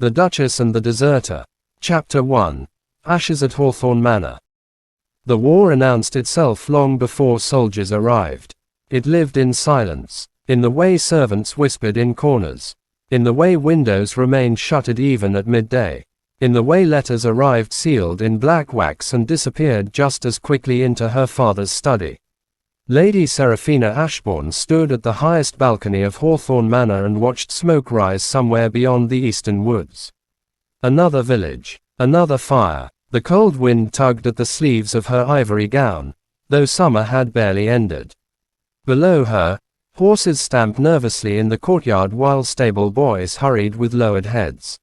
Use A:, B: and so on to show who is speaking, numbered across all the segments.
A: The Duchess and the Deserter. Chapter 1. Ashes at Hawthorne Manor. The war announced itself long before soldiers arrived. It lived in silence, in the way servants whispered in corners, in the way windows remained shuttered even at midday, in the way letters arrived sealed in black wax and disappeared just as quickly into her father's study. Lady Seraphina Ashbourne stood at the highest balcony of Hawthorne Manor and watched smoke rise somewhere beyond the eastern woods. Another village, another fire. The cold wind tugged at the sleeves of her ivory gown, though summer had barely ended. Below her, horses stamped nervously in the courtyard while stable boys hurried with lowered heads.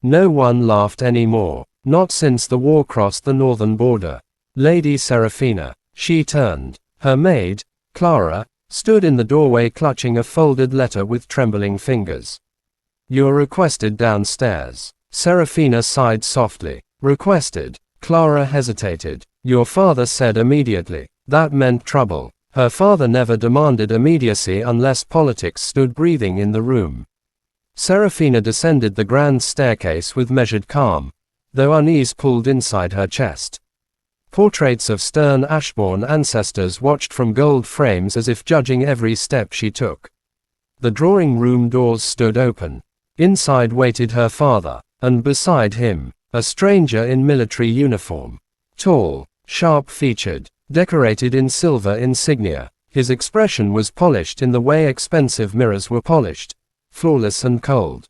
A: No one laughed any more, not since the war crossed the northern border. Lady Seraphina, she turned. Her maid, Clara, stood in the doorway clutching a folded letter with trembling fingers. "You're requested downstairs." Seraphina sighed softly. "Requested?" Clara hesitated. "Your father said immediately." That meant trouble. Her father never demanded immediacy unless politics stood breathing in the room. Seraphina descended the grand staircase with measured calm, though unease pulled inside her chest. Portraits of stern Ashbourne ancestors watched from gold frames as if judging every step she took. The drawing-room doors stood open. Inside waited her father, and beside him, a stranger in military uniform. Tall, sharp-featured, decorated in silver insignia, his expression was polished in the way expensive mirrors were polished, flawless and cold.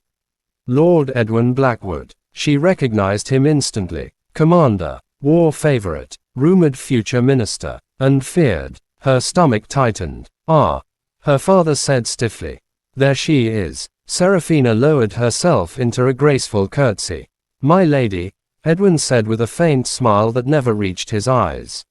A: Lord Edwin Blackwood. She recognized him instantly. Commander. War favorite, rumored future minister, and feared. Her stomach tightened. "Ah," her father said stiffly. "There she is." Seraphina lowered herself into a graceful curtsy. "My lady," Edwin said with a faint smile that never reached his eyes.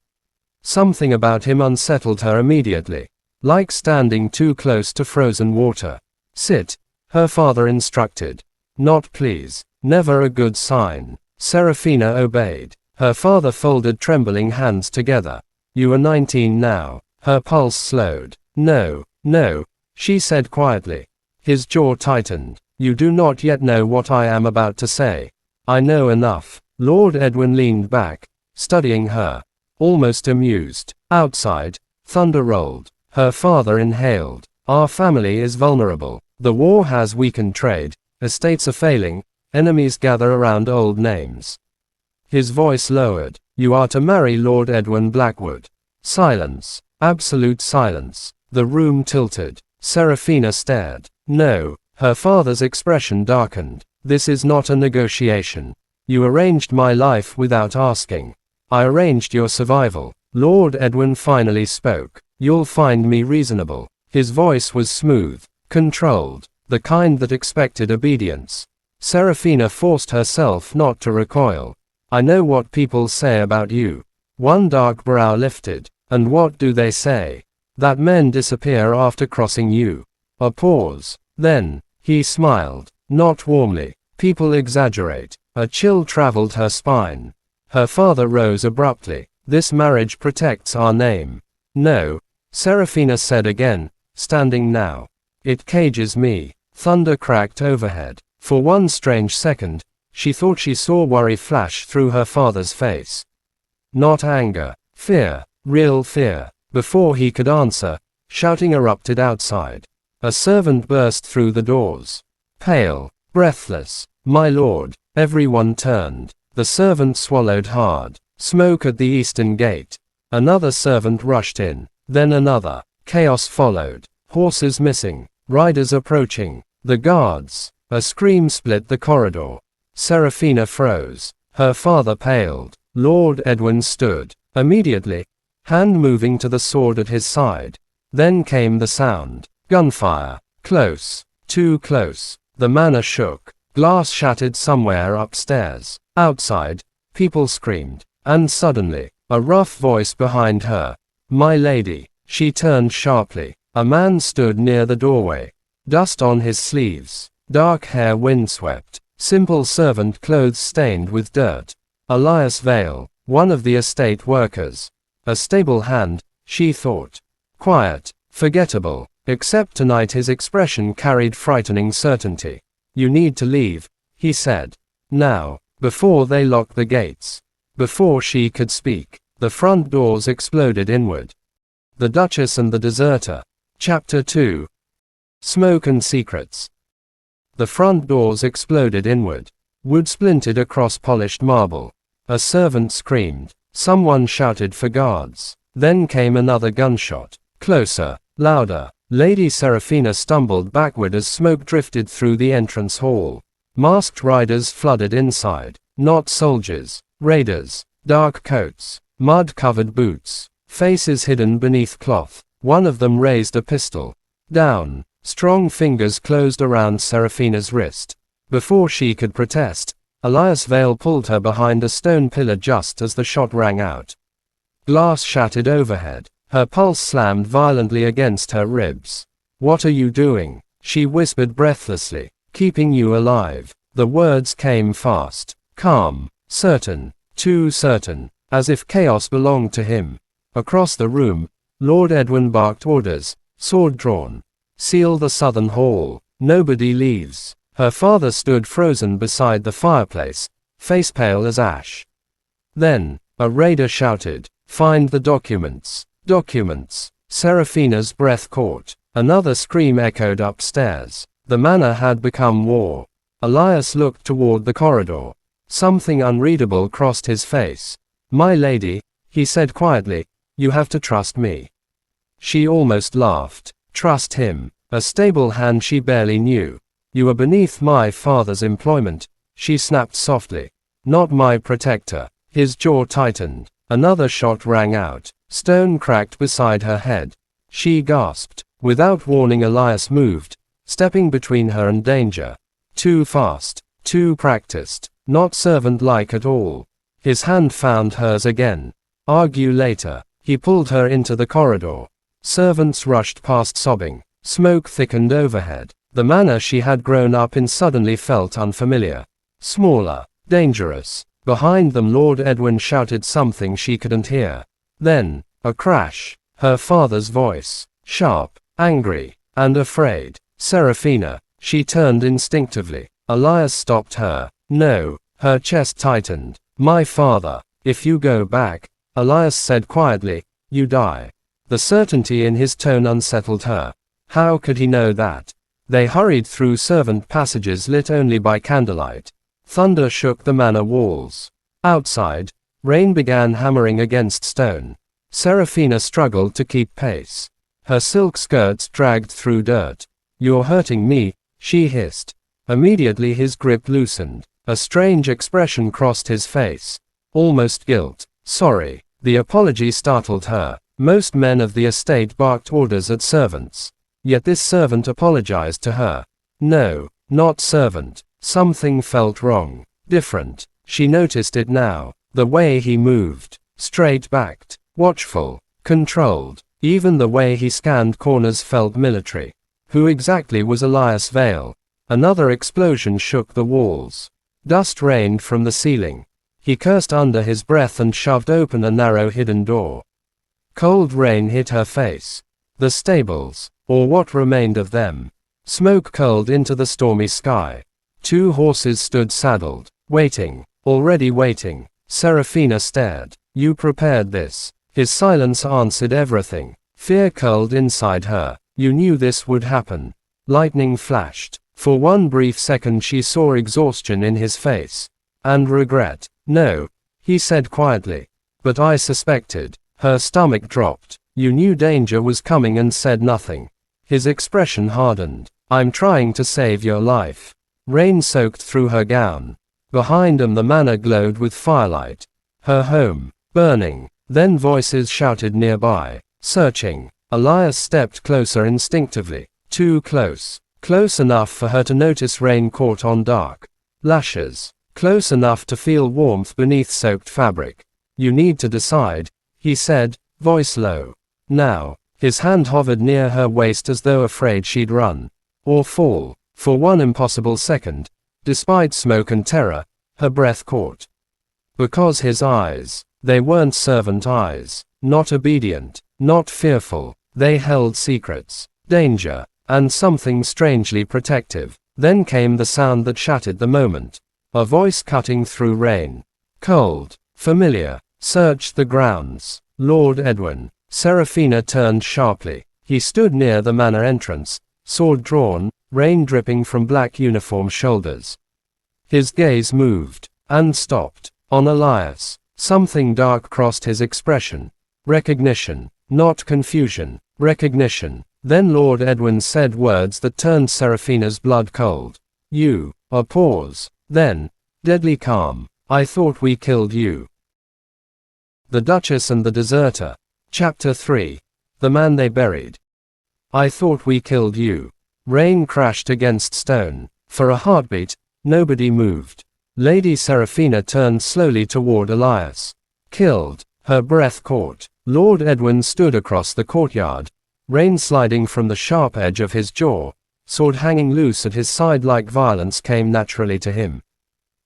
A: Something about him unsettled her immediately, like standing too close to frozen water. "Sit," her father instructed. "Not please." Never a good sign. Seraphina obeyed. Her father folded trembling hands together. "You are 19 now." Her pulse slowed. "No, no," she said quietly. His jaw tightened. "You do not yet know what I am about to say." "I know enough." Lord Edwin leaned back, studying her, almost amused. Outside, thunder rolled. Her father inhaled. "Our family is vulnerable. The war has weakened trade, estates are failing, enemies gather around old names." His voice lowered. "You are to marry Lord Edwin Blackwood." Silence. Absolute silence. The room tilted. Seraphina stared. "No." Her father's expression darkened. "This is not a negotiation. You arranged my life without asking. I arranged your survival." Lord Edwin finally spoke. "You'll find me reasonable." His voice was smooth, controlled, the kind that expected obedience. Seraphina forced herself not to recoil. "I know what people say about you." One dark brow lifted. "And what do they say?" "That men disappear after crossing you." A pause. Then, he smiled. Not warmly. "People exaggerate." A chill traveled her spine. Her father rose abruptly. "This marriage protects our name." "No," Seraphina said again, standing now. "It cages me." Thunder cracked overhead. For one strange second, she thought she saw worry flash through her father's face. Not anger. Fear. Real fear. Before he could answer, shouting erupted outside. A servant burst through the doors. Pale. Breathless. "My lord." Everyone turned. The servant swallowed hard. Smoke at the eastern gate. Another servant rushed in. Then another. Chaos followed. Horses missing. Riders approaching. The guards. A scream split the corridor. Seraphina froze. Her father paled. Lord Edwin stood. Immediately, hand moving to the sword at his side. Then came the sound. Gunfire. Close. Too close. The manor shook. Glass shattered somewhere upstairs. Outside, people screamed. And suddenly, a rough voice behind her. "My lady." She turned sharply. A man stood near the doorway. Dust on his sleeves. Dark hair windswept. Simple servant clothes stained with dirt. Elias Vale, one of the estate workers. A stable hand, she thought. Quiet, forgettable, except tonight his expression carried frightening certainty. "You need to leave," he said. Now, before they locked the gates. Before she could speak, the front doors exploded inward. The Duchess and the Deserter. Chapter 2. Smoke and Secrets. The front doors exploded inward. Wood splintered across polished marble. A servant screamed. Someone shouted for guards. Then came another gunshot. Closer. Louder. Lady Seraphina stumbled backward as smoke drifted through the entrance hall. Masked riders flooded inside. Not soldiers. Raiders. Dark coats. Mud-covered boots. Faces hidden beneath cloth. One of them raised a pistol. Down. Strong fingers closed around Seraphina's wrist. Before she could protest, Elias Vale pulled her behind a stone pillar just as the shot rang out. Glass shattered overhead. Her pulse slammed violently against her ribs. "What are you doing?" she whispered breathlessly. "Keeping you alive." The words came fast, calm, certain, too certain, as if chaos belonged to him. Across the room, Lord Edwin barked orders, sword drawn. "Seal the southern hall. Nobody leaves." Her father stood frozen beside the fireplace, face pale as ash. Then, a raider shouted, "Find the documents." Documents. Seraphina's breath caught. Another scream echoed upstairs. The manor had become war. Elias looked toward the corridor. Something unreadable crossed his face. "My lady," he said quietly, "you have to trust me." She almost laughed. Trust him, a stable hand she barely knew. "You are beneath my father's employment," she snapped softly. "Not my protector." His jaw tightened. Another shot rang out. Stone cracked beside her head. She gasped. Without warning, Elias moved, stepping between her and danger. Too fast, too practiced, not servant-like at all. His hand found hers again. Argue later. He pulled her into the corridor. Servants rushed past sobbing. Smoke thickened overhead. The manor she had grown up in suddenly felt unfamiliar. Smaller, dangerous. Behind them Lord Edwin shouted something she couldn't hear. Then, a crash. Her father's voice. Sharp, angry, and afraid. "Seraphina." She turned instinctively. Elias stopped her. "No." Her chest tightened. "My father. If you go back," Elias said quietly, "you die." The certainty in his tone unsettled her. How could he know that? They hurried through servant passages lit only by candlelight. Thunder shook the manor walls. Outside, rain began hammering against stone. Seraphina struggled to keep pace. Her silk skirts dragged through dirt. "You're hurting me," she hissed. Immediately his grip loosened. A strange expression crossed his face. Almost guilt. "Sorry." The apology startled her. Most men of the estate barked orders at servants. Yet this servant apologized to her. No, not servant. Something felt wrong. Different. She noticed it now. The way he moved. Straight-backed. Watchful. Controlled. Even the way he scanned corners felt military. Who exactly was Elias Vale? Another explosion shook the walls. Dust rained from the ceiling. He cursed under his breath and shoved open a narrow hidden door. Cold rain hit her face. The stables, or what remained of them. Smoke curled into the stormy sky. 2 horses stood saddled, waiting, already waiting. Seraphina stared. "You prepared this." His silence answered everything. Fear curled inside her. "You knew this would happen." Lightning flashed. For one brief second she saw exhaustion in his face. And regret. "No," he said quietly. "But I suspected." Her stomach dropped. "You knew danger was coming and said nothing." His expression hardened. "I'm trying to save your life." Rain soaked through her gown. Behind them the manor glowed with firelight. Her home, burning. Then voices shouted nearby. Searching. Elias stepped closer instinctively. Too close. Close enough for her to notice rain caught on dark lashes. Close enough to feel warmth beneath soaked fabric. "You need to decide," he said, voice low. "Now." His hand hovered near her waist as though afraid she'd run. Or fall. For one impossible second, despite smoke and terror, her breath caught. Because his eyes, they weren't servant eyes. Not obedient. Not fearful. They held secrets. Danger. And something strangely protective. Then came the sound that shattered the moment. A voice cutting through rain. Cold, familiar, searched the grounds. Lord Edwin. Serafina turned sharply. He stood near the manor entrance, sword drawn, rain dripping from black uniform shoulders. His gaze moved, and stopped, on Elias. Something dark crossed his expression. Recognition, not confusion. Recognition. Then Lord Edwin said words that turned Serafina's blood cold. You. A pause. Then, deadly calm. I thought we killed you. The Duchess and the Deserter. Chapter 3. The Man They Buried. I thought we killed you. Rain crashed against stone. For a heartbeat, nobody moved. Lady Serafina turned slowly toward Elias. Killed. Her breath caught. Lord Edwin stood across the courtyard, rain sliding from the sharp edge of his jaw, sword hanging loose at his side like violence came naturally to him.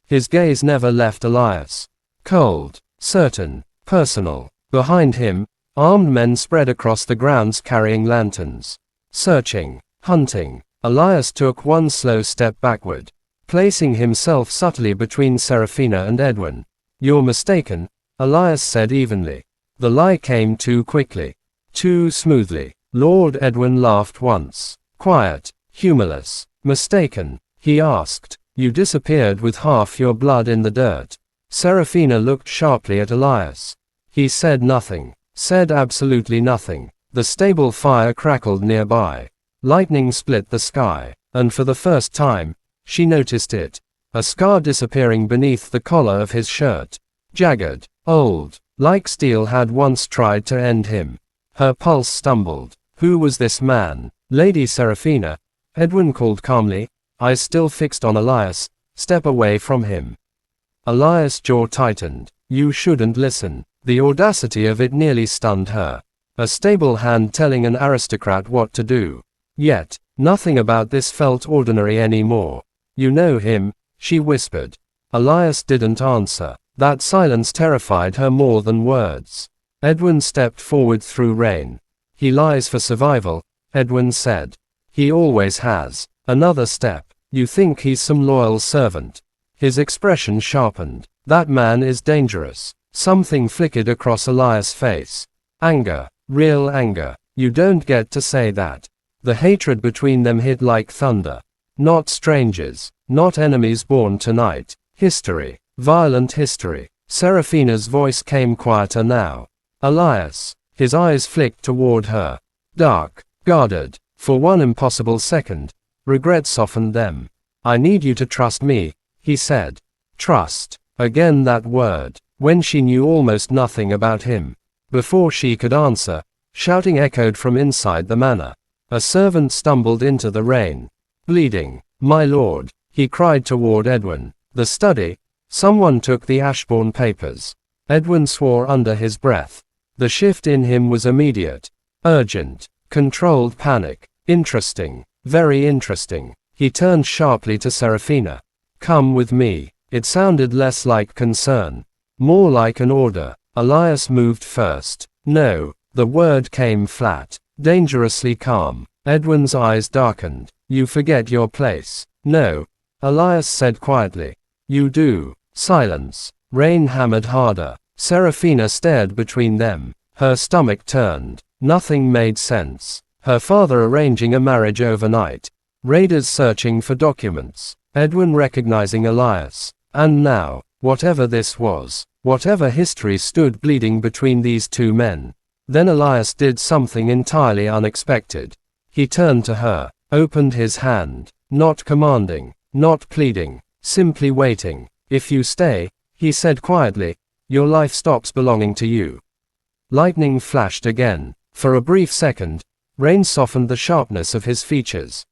A: His gaze never left Elias. Cold, certain, personal. Behind him, armed men spread across the grounds carrying lanterns. Searching, hunting. Elias took one slow step backward, placing himself subtly between Serafina and Edwin. You're mistaken, Elias said evenly. The lie came too quickly, too smoothly. Lord Edwin laughed once. Quiet, humorless. Mistaken? He asked. You disappeared with half your blood in the dirt. Serafina looked sharply at Elias. He said nothing. Said absolutely nothing. The stable fire crackled nearby. Lightning split the sky, and for the first time, she noticed it. A scar disappearing beneath the collar of his shirt. Jagged, old, like steel had once tried to end him. Her pulse stumbled. Who was this man? Lady Serafina, Edwin called calmly, eyes still fixed on Elias. Step away from him. Elias' jaw tightened. You shouldn't listen. The audacity of it nearly stunned her. A stable hand telling an aristocrat what to do. Yet, nothing about this felt ordinary anymore. You know him, she whispered. Elias didn't answer. That silence terrified her more than words. Edwin stepped forward through rain. He lies for survival, Edwin said. He always has. Another step. You think he's some loyal servant. His expression sharpened. That man is dangerous. Something flickered across Elias' face. Anger. Real anger. You don't get to say that. The hatred between them hit like thunder. Not strangers. Not enemies born tonight. History. Violent history. Serafina's voice came quieter now. Elias. His eyes flicked toward her. Dark. Guarded. For one impossible second, regret softened them. I need you to trust me, he said. Trust. Again that word. When she knew almost nothing about him. Before she could answer, shouting echoed from inside the manor. A servant stumbled into the rain. Bleeding. My lord, he cried toward Edwin. The study. Someone took the Ashbourne papers. Edwin swore under his breath. The shift in him was immediate. Urgent. Controlled panic. Interesting. Very interesting. He turned sharply to Serafina. Come with me. It sounded less like concern. More like an order. Elias moved first. No. The word came flat. Dangerously calm. Edwin's eyes darkened. You forget your place. No. Elias said quietly. You do. Silence. Rain hammered harder. Serafina stared between them. Her stomach turned. Nothing made sense. Her father arranging a marriage overnight. Raiders searching for documents. Edwin recognizing Elias. And now, whatever this was, whatever history stood bleeding between these two men. Then Elias did something entirely unexpected. He turned to her, opened his hand, not commanding, not pleading, simply waiting. If you stay, he said quietly, your life stops belonging to you. Lightning flashed again. For a brief second, rain softened the sharpness of his features.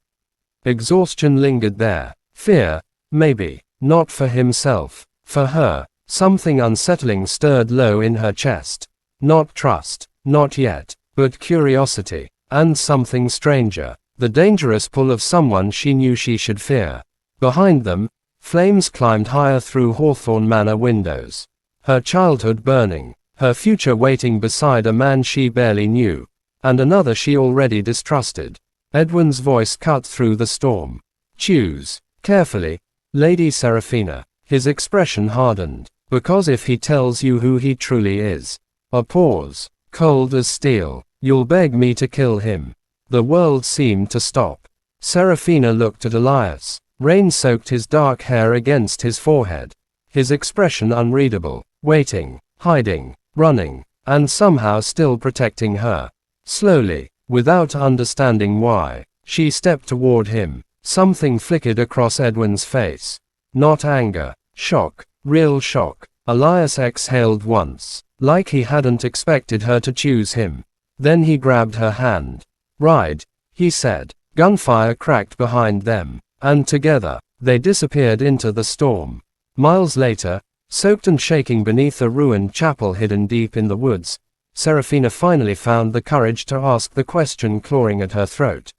A: Exhaustion lingered there. Fear, maybe, not for himself, for her. Something unsettling stirred low in her chest. Not trust, not yet, but curiosity, and something stranger. The dangerous pull of someone she knew she should fear. Behind them, flames climbed higher through Hawthorne Manor windows. Her childhood burning, her future waiting beside a man she barely knew, and another she already distrusted. Edwin's voice cut through the storm. Choose carefully, Lady Seraphina. His expression hardened. Because if he tells you who he truly is, a pause, cold as steel, you'll beg me to kill him. The world seemed to stop. Seraphina looked at Elias. Rain soaked his dark hair against his forehead. His expression unreadable, waiting, hiding, running, and somehow still protecting her. Slowly, without understanding why, she stepped toward him. Something flickered across Edwin's face. Not anger, shock, real shock. Elias exhaled once, like he hadn't expected her to choose him. Then he grabbed her hand. Ride, he said. Gunfire cracked behind them, and together, they disappeared into the storm. Miles later, soaked and shaking beneath a ruined chapel hidden deep in the woods, Seraphina finally found the courage to ask the question clawing at her throat.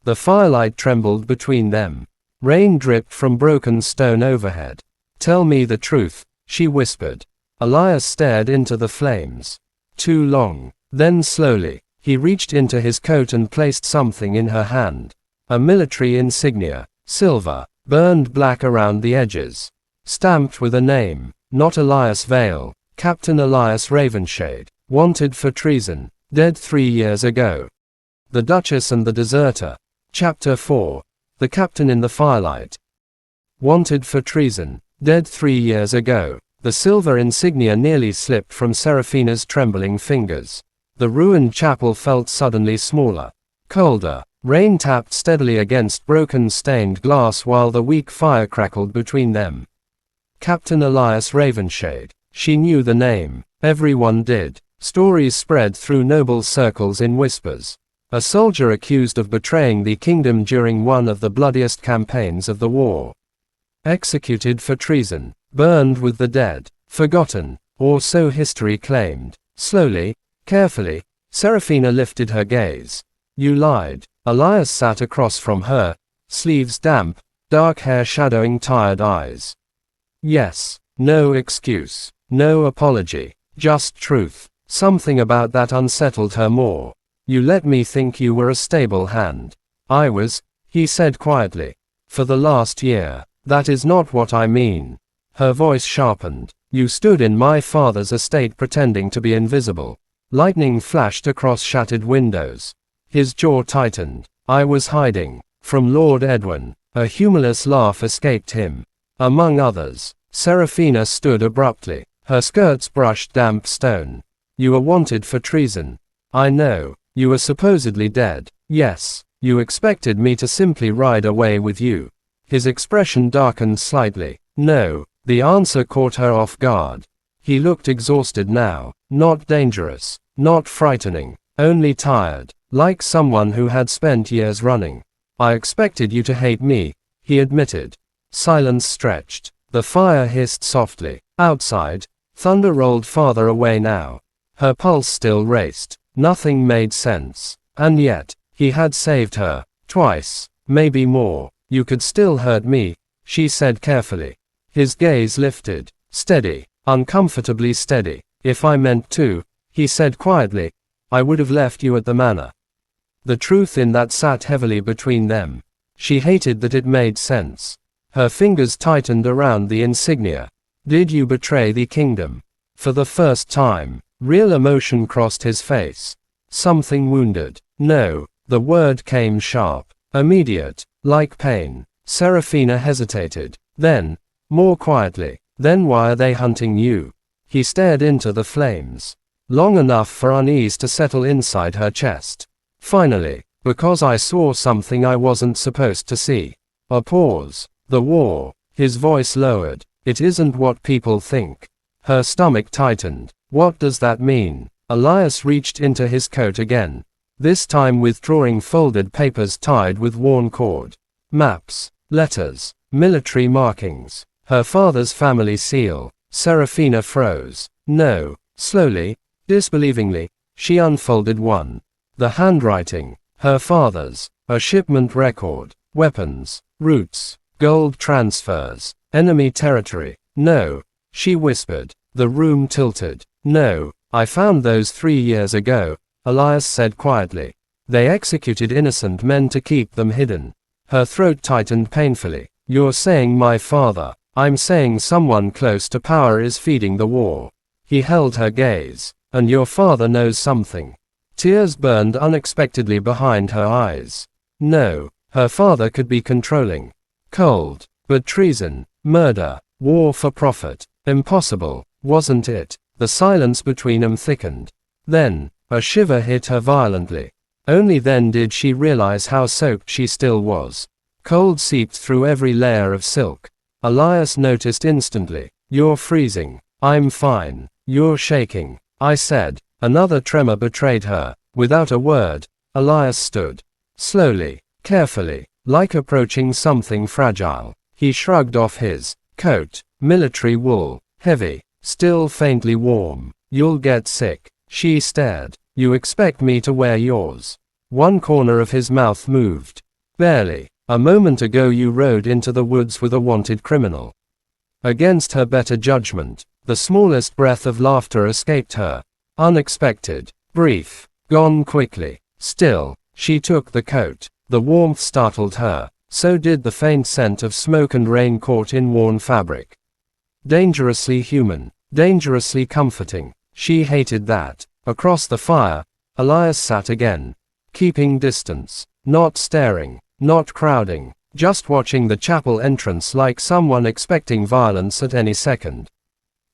A: The firelight trembled between them. Rain dripped from broken stone overhead. Tell me the truth, she whispered. Elias stared into the flames. Too long. Then slowly, he reached into his coat and placed something in her hand. A military insignia, silver, burned black around the edges. Stamped with a name, not Elias Vale, Captain Elias Ravenshade, wanted for treason, dead 3 years ago. The Duchess and the Deserter. Chapter 4. The Captain in the Firelight. Wanted for treason, dead 3 years ago. The silver insignia nearly slipped from Seraphina's trembling fingers. The ruined chapel felt suddenly smaller, colder. Rain tapped steadily against broken stained glass while the weak fire crackled between them. Captain Elias Ravenshade. She knew the name. Everyone did. Stories spread through noble circles in whispers. A soldier accused of betraying the kingdom during one of the bloodiest campaigns of the war. Executed for treason. Burned with the dead. Forgotten. Or so history claimed. Slowly, carefully, Seraphina lifted her gaze. You lied. Elias sat across from her, sleeves damp, dark hair shadowing tired eyes. Yes. No excuse. No apology. Just truth. Something about that unsettled her more. You let me think you were a stable hand. I was, he said quietly. For the last year. That is not what I mean. Her voice sharpened. You stood in my father's estate pretending to be invisible. Lightning flashed across shattered windows. His jaw tightened. I was hiding. From Lord Edwin. A humorless laugh escaped him. Among others. Seraphina stood abruptly. Her skirts brushed damp stone. You were wanted for treason. I know. You were supposedly dead. Yes. You expected me to simply ride away with you. His expression darkened slightly. No. The answer caught her off guard. He looked exhausted now. Not dangerous. Not frightening. Only tired. Like someone who had spent years running. I expected you to hate me, he admitted. Silence stretched. The fire hissed softly. Outside, thunder rolled farther away now. Her pulse still raced. Nothing made sense. And yet, he had saved her. Twice. Maybe more. You could still hurt me, she said carefully. His gaze lifted. Steady. Uncomfortably steady. If I meant to, he said quietly, I would have left you at the manor. The truth in that sat heavily between them. She hated that it made sense. Her fingers tightened around the insignia. Did you betray the kingdom? For the first time, real emotion crossed his face. Something wounded. No. The word came sharp. Immediate. Like pain. Seraphina hesitated. Then, more quietly, then why are they hunting you? He stared into the flames. Long enough for unease to settle inside her chest. Finally, because I saw something I wasn't supposed to see. A pause. The war. His voice lowered. It isn't what people think. Her stomach tightened. What does that mean? Elias reached into his coat again. This time withdrawing folded papers tied with worn cord. Maps. Letters. Military markings. Her father's family seal. Seraphina froze. No. Slowly, disbelievingly, she unfolded one. The handwriting. Her father's. A shipment record. Weapons. Routes. Gold transfers. Enemy territory. No. She whispered. The room tilted. No. I found those 3 years ago, Elias said quietly. They executed innocent men to keep them hidden. Her throat tightened painfully. You're saying my father. I'm saying someone close to power is feeding the war. He held her gaze. And your father knows something. Tears burned unexpectedly behind her eyes. No, her father could be controlling. Cold. But treason, murder, war for profit. Impossible, wasn't it? The silence between them thickened. Then, a shiver hit her violently. Only then did she realize how soaked she still was. Cold seeped through every layer of silk. Elias noticed instantly. You're freezing. I'm fine. You're shaking. I said. Another tremor betrayed her. Without a word, Elias stood. Slowly, carefully, like approaching something fragile. He shrugged off his coat, military wool, heavy, still faintly warm. You'll get sick. She stared. You expect me to wear yours? One corner of his mouth moved. Barely. A moment ago you rode into the woods with a wanted criminal. Against her better judgment, the smallest breath of laughter escaped her. Unexpected, brief, gone quickly. Still, she took the coat. The warmth startled her. So did the faint scent of smoke and rain caught in worn fabric. Dangerously human, dangerously comforting. She hated that. Across the fire, Elias sat again. Keeping distance. Not staring. Not crowding. Just watching the chapel entrance like someone expecting violence at any second.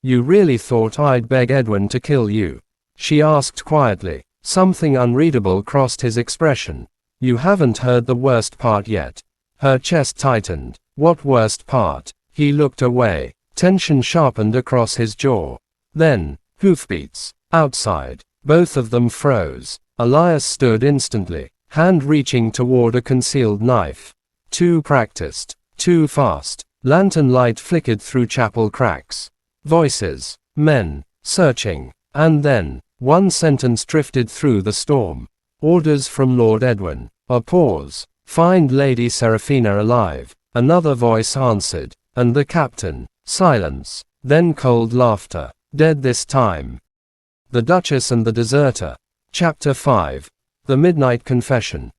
A: You really thought I'd beg Edwin to kill you? She asked quietly. Something unreadable crossed his expression. You haven't heard the worst part yet. Her chest tightened. What worst part? He looked away. Tension sharpened across his jaw. Then, hoofbeats. Outside. Both of them froze. Elias stood instantly, hand reaching toward a concealed knife. Too practiced. Too fast. Lantern light flickered through chapel cracks. Voices. Men. Searching. And then, one sentence drifted through the storm. Orders from Lord Edwin. A pause. Find Lady Seraphina alive. Another voice answered. And the captain. Silence. Then cold laughter. Dead this time. The Duchess and the Deserter. Chapter 5. The Midnight Confession.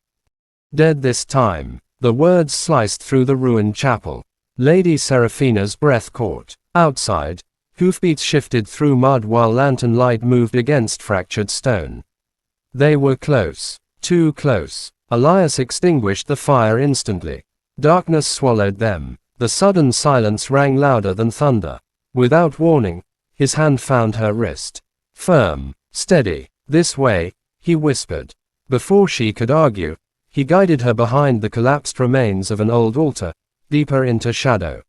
A: Dead this time. The words sliced through the ruined chapel. Lady Seraphina's breath caught. Outside, hoofbeats shifted through mud while lantern light moved against fractured stone. They were close. Too close. Elias extinguished the fire instantly. Darkness swallowed them. The sudden silence rang louder than thunder. Without warning, his hand found her wrist. Firm. Steady. This way, he whispered. Before she could argue, he guided her behind the collapsed remains of an old altar, deeper into shadow.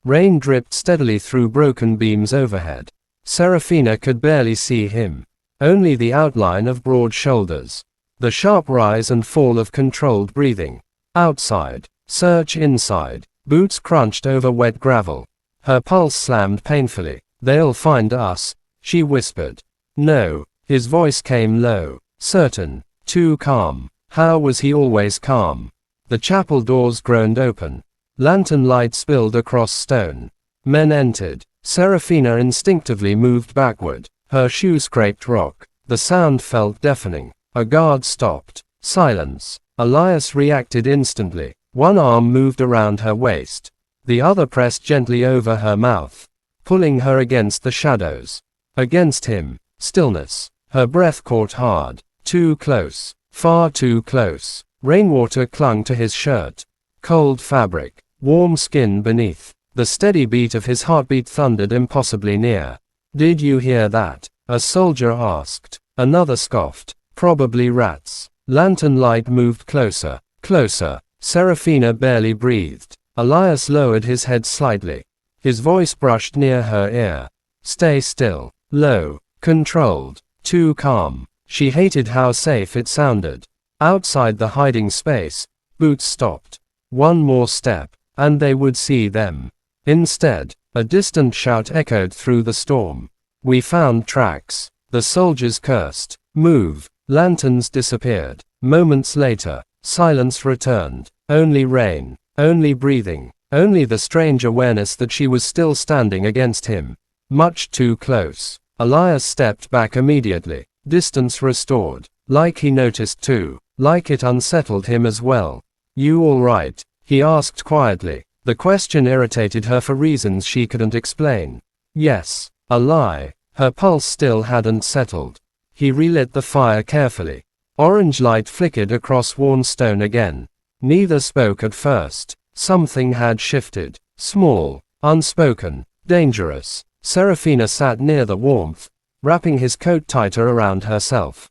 A: Rain dripped steadily through broken beams overhead. Seraphina could barely see him. Only the outline of broad shoulders. The sharp rise and fall of controlled breathing. Outside. Search inside. Boots crunched over wet gravel. Her pulse slammed painfully. They'll find us, she whispered. No. His voice came low. Certain. Too calm. How was he always calm? The chapel doors groaned open. Lantern light spilled across stone. Men entered. Seraphina instinctively moved backward. Her shoe scraped rock. The sound felt deafening. A guard stopped. Silence. Elias reacted instantly. One arm moved around her waist. The other pressed gently over her mouth, pulling her against the shadows. Against him. Stillness. Her breath caught hard. Too close. Far too close. Rainwater clung to his shirt. Cold fabric. Warm skin beneath. The steady beat of his heartbeat thundered impossibly near. Did you hear that? A soldier asked. Another scoffed. Probably rats. Lantern light moved closer. Closer. Seraphina barely breathed. Elias lowered his head slightly. His voice brushed near her ear. Stay still. Low. Controlled. Too calm. She hated how safe it sounded. Outside the hiding space, Boots stopped. One more step, and they would see them. Instead, a distant shout echoed through the storm. We found tracks. The soldiers cursed. Move. Lanterns disappeared. Moments later, silence returned. Only rain. Only breathing. Only the strange awareness that she was still standing against him. Much too close. Elias stepped back immediately. Distance restored. Like he noticed too. Like it unsettled him as well. You all right? He asked quietly. The question irritated her for reasons she couldn't explain. Yes. A lie. Her pulse still hadn't settled. He relit the fire carefully. Orange light flickered across worn stone again. Neither spoke at first. Something had shifted. Small, unspoken, dangerous. Serafina sat near the warmth, wrapping his coat tighter around herself.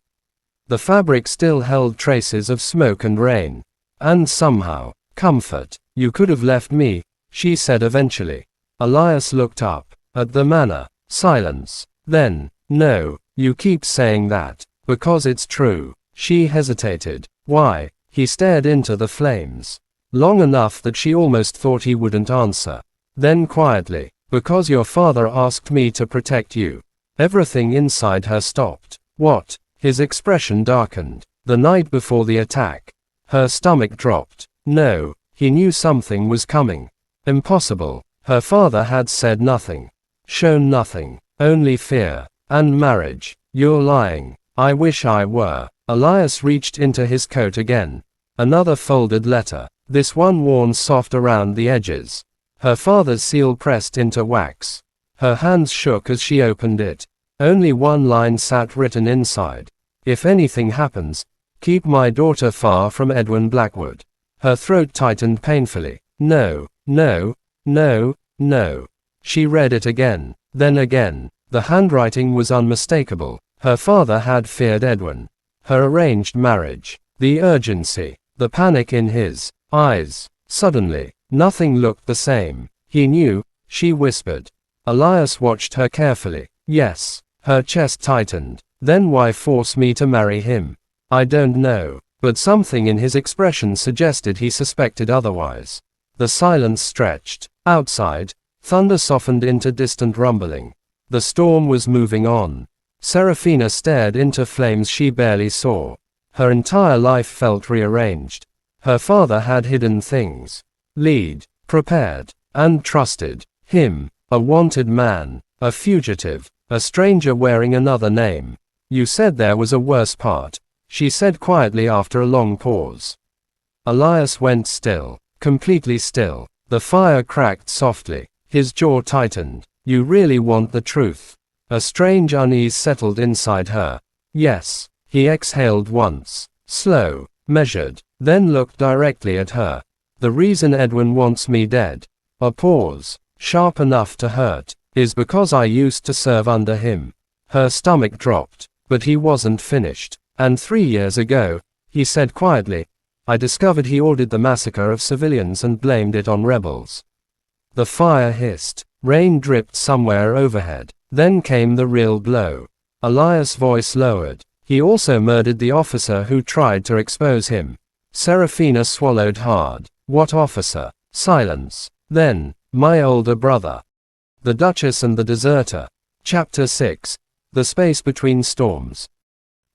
A: The fabric still held traces of smoke and rain. And somehow, comfort. You could have left me, she said eventually. Elias looked up. At the manor. Silence. Then, no, you keep saying that. Because it's true. She hesitated. Why? He stared into the flames. Long enough that she almost thought he wouldn't answer. Then quietly. Because your father asked me to protect you. Everything inside her stopped. What? His expression darkened. The night before the attack. Her stomach dropped. No, he knew something was coming. Impossible. Her father had said nothing. Shown nothing. Only fear. And marriage. You're lying. I wish I were. Elias reached into his coat again. Another folded letter. This one worn soft around the edges. Her father's seal pressed into wax. Her hands shook as she opened it. Only one line sat written inside. If anything happens, keep my daughter far from Edwin Blackwood. Her throat tightened painfully. No, no, no, no. She read it again, then again. The handwriting was unmistakable. Her father had feared Edwin. Her arranged marriage. The urgency. The panic in his eyes. Suddenly, nothing looked the same. He knew, she whispered. Elias watched her carefully. Yes. Her chest tightened. Then why force me to marry him? I don't know. But something in his expression suggested he suspected otherwise. The silence stretched. Outside, thunder softened into distant rumbling. The storm was moving on. Serafina stared into flames she barely saw. Her entire life felt rearranged. Her father had hidden things. Prepared, and trusted. Him, a wanted man, a fugitive, a stranger wearing another name. You said there was a worse part, she said quietly after a long pause. Elias went still, completely still. The fire cracked softly. His jaw tightened. You really want the truth? A strange unease settled inside her. Yes. He exhaled once. Slow, measured, then looked directly at her. The reason Edwin wants me dead. A pause, sharp enough to hurt, is because I used to serve under him. Her stomach dropped, but he wasn't finished. And 3 years ago, he said quietly, I discovered he ordered the massacre of civilians and blamed it on rebels. The fire hissed. Rain dripped somewhere overhead. Then came the real blow. Elias' voice lowered. He also murdered the officer who tried to expose him. Serafina swallowed hard. What officer? Silence. Then, my older brother. The Duchess and the Deserter. Chapter 6. The Space Between Storms.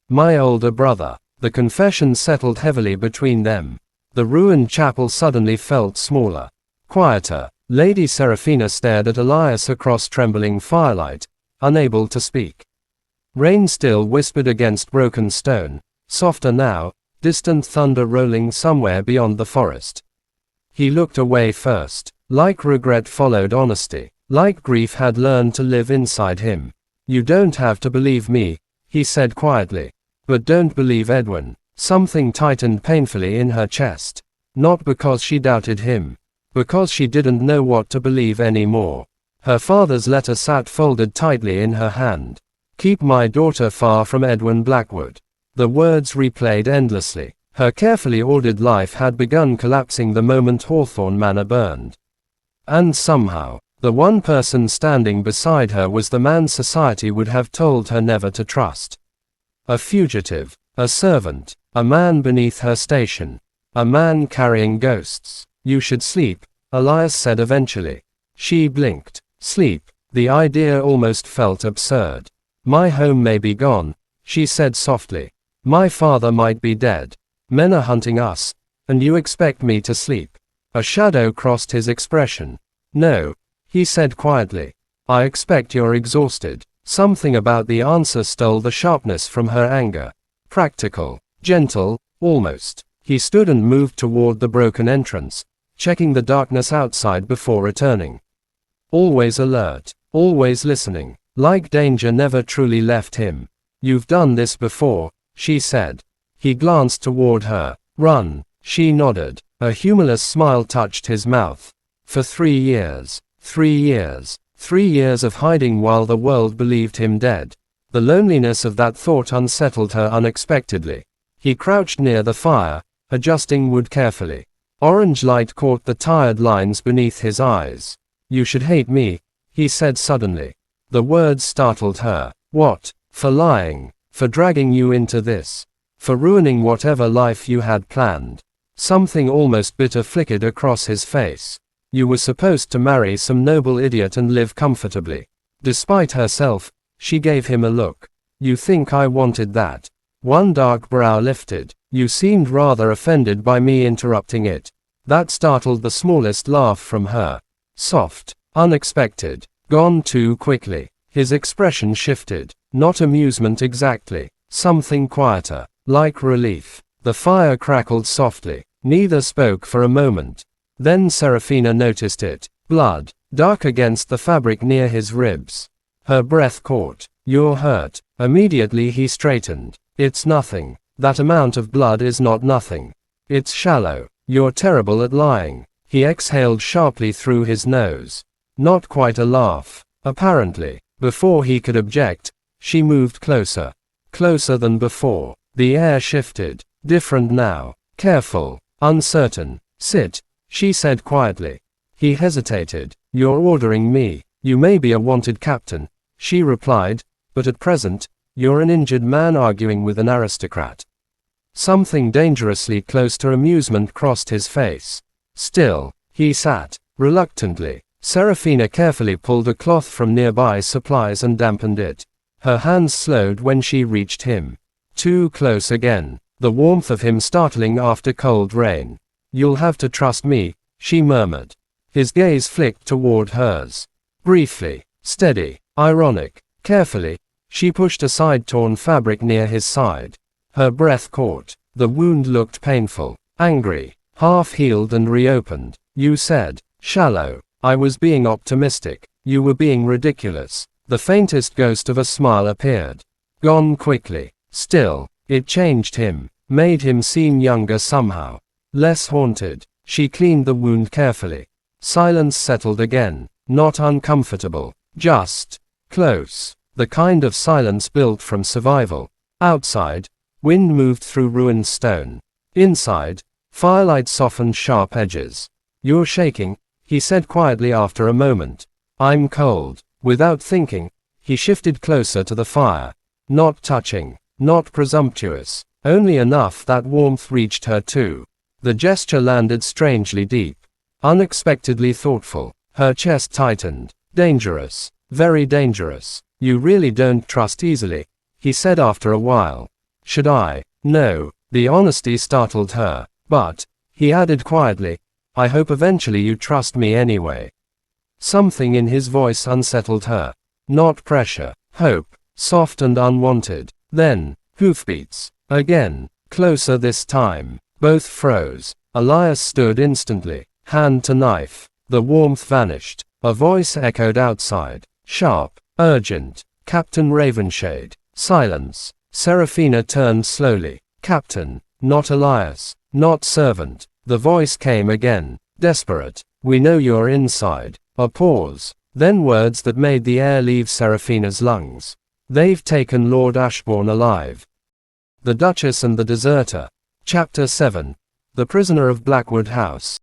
A: My older brother. The confession settled heavily between them. The ruined chapel suddenly felt smaller. Quieter. Lady Serafina stared at Elias across trembling firelight, unable to speak. Rain still whispered against broken stone, softer now, distant thunder rolling somewhere beyond the forest. He looked away first. Like regret followed honesty. Like grief had learned to live inside him. You don't have to believe me, he said quietly. But don't believe Edwin. Something tightened painfully in her chest. Not because she doubted him. Because she didn't know what to believe anymore. Her father's letter sat folded tightly in her hand. Keep my daughter far from Edwin Blackwood. The words replayed endlessly. Her carefully ordered life had begun collapsing the moment Hawthorne Manor burned. And somehow, the one person standing beside her was the man society would have told her never to trust. A fugitive, a servant, a man beneath her station, a man carrying ghosts. You should sleep, Elias said eventually. She blinked. Sleep. The idea almost felt absurd. My home may be gone, she said softly. My father might be dead. Men are hunting us, and you expect me to sleep. A shadow crossed his expression. No, he said quietly. I expect you're exhausted. Something about the answer stole the sharpness from her anger. Practical, gentle, almost. He stood and moved toward the broken entrance, checking the darkness outside before returning. Always alert, always listening, like danger never truly left him. "You've done this before," she said. He glanced toward her. "Run," she nodded. A humorless smile touched his mouth. For 3 years. 3 years. 3 years of hiding while the world believed him dead. The loneliness of that thought unsettled her unexpectedly. He crouched near the fire, adjusting wood carefully. Orange light caught the tired lines beneath his eyes. "You should hate me," he said suddenly. The words startled her. "What? For lying? For dragging you into this? For ruining whatever life you had planned?" Something almost bitter flickered across his face. "You were supposed to marry some noble idiot and live comfortably." Despite herself, she gave him a look. "You think I wanted that?" One dark brow lifted. "You seemed rather offended by me interrupting it." That startled the smallest laugh from her. Soft, unexpected, gone too quickly. His expression shifted. Not amusement exactly. Something quieter, like relief. The fire crackled softly. Neither spoke for a moment. Then Serafina noticed it. Blood, dark against the fabric near his ribs. Her breath caught. "You're hurt." Immediately he straightened. "It's nothing. That amount of blood is not nothing. It's shallow. You're terrible at lying." He exhaled sharply through his nose. Not quite a laugh, apparently. Before he could object, she moved closer. Closer than before. The air shifted. Different now. Careful. Uncertain. "Sit," she said quietly. He hesitated. "You're ordering me." "You may be a wanted captain," she replied, "but at present, you're an injured man arguing with an aristocrat." Something dangerously close to amusement crossed his face. Still, he sat, reluctantly. Serafina carefully pulled a cloth from nearby supplies and dampened it. Her hands slowed when she reached him. Too close again. The warmth of him startling after cold rain. "You'll have to trust me," she murmured. His gaze flicked toward hers. Briefly, steady, ironic. Carefully, she pushed aside torn fabric near his side. Her breath caught. The wound looked painful, angry, half-healed and reopened. "You said, shallow." "I was being optimistic. You were being ridiculous." The faintest ghost of a smile appeared. Gone quickly. Still, it changed him, made him seem younger somehow. Less haunted. She cleaned the wound carefully. Silence settled again. Not uncomfortable. Just close. The kind of silence built from survival. Outside, wind moved through ruined stone. Inside, firelight softened sharp edges. "You're shaking," he said quietly after a moment. "I'm cold." Without thinking, he shifted closer to the fire. Not touching, not presumptuous, only enough that warmth reached her too. The gesture landed strangely deep, unexpectedly thoughtful. Her chest tightened. "Dangerous, very dangerous. You really don't trust easily," he said after a while. "Should I?" "No." The honesty startled her. "But," he added quietly, "I hope eventually you trust me anyway." Something in his voice unsettled her. Not pressure, hope, soft and unwanted. Then, hoofbeats. Again, closer this time. Both froze. Elias stood instantly, hand to knife. The warmth vanished. A voice echoed outside. Sharp, urgent. "Captain Ravenshade." Silence. Serafina turned slowly. "Captain." Not Elias. Not servant. The voice came again. Desperate. "We know you're inside." A pause. Then words that made the air leave Serafina's lungs. "They've taken Lord Ashbourne alive." The Duchess and the Deserter. Chapter 7. The Prisoner of Blackwood House.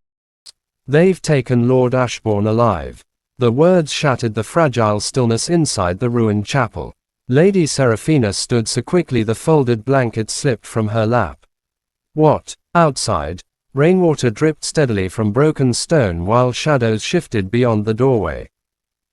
A: "They've taken Lord Ashbourne alive." The words shattered the fragile stillness inside the ruined chapel. Lady Serafina stood so quickly the folded blanket slipped from her lap. "What?" Outside, rainwater dripped steadily from broken stone while shadows shifted beyond the doorway.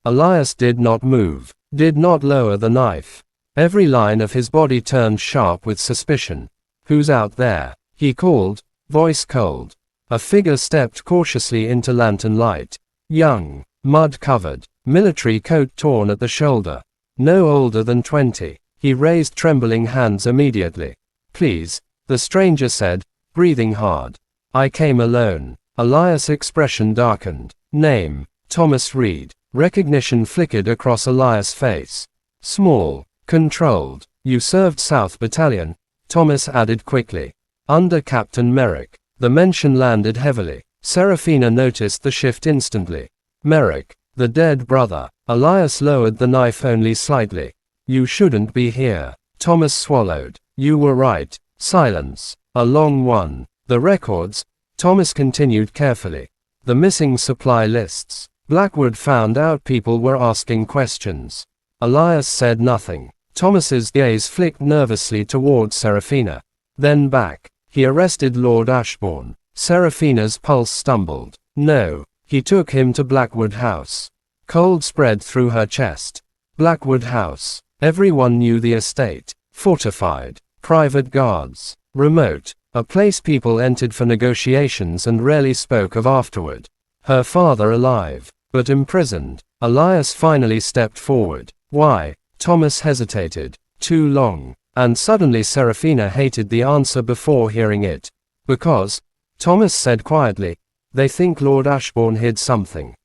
A: Elias did not move, did not lower the knife. Every line of his body turned sharp with suspicion. "Who's out there?" he called, voice cold. A figure stepped cautiously into lantern light. Young, mud-covered, military coat torn at the shoulder. No older than 20. He raised trembling hands immediately. "Please," the stranger said, breathing hard. I came alone. Elias' expression darkened. Name, Thomas Reed. Recognition flickered across Elias' face. Small, controlled. You served South Battalion, Thomas added quickly. Under Captain Merrick. The mention landed heavily. Serafina noticed the shift instantly. Merrick, the dead brother. Elias lowered the knife only slightly. You shouldn't be here. Thomas swallowed. You were right. Silence. A long one. The records, Thomas continued carefully. The missing supply lists. Blackwood found out people were asking questions. Elias said nothing. Thomas's gaze flicked nervously towards Serafina. Then back. He arrested Lord Ashbourne. Serafina's pulse stumbled. No. He took him to Blackwood House. Cold spread through her chest. Blackwood House. Everyone knew the estate. Fortified. Private guards. Remote. A place people entered for negotiations and rarely spoke of afterward. Her father alive, but imprisoned. Elias finally stepped forward. Why? Thomas hesitated. Too long. And suddenly Serafina hated the answer before hearing it. Because, Thomas said quietly, they think Lord Ashbourne hid something.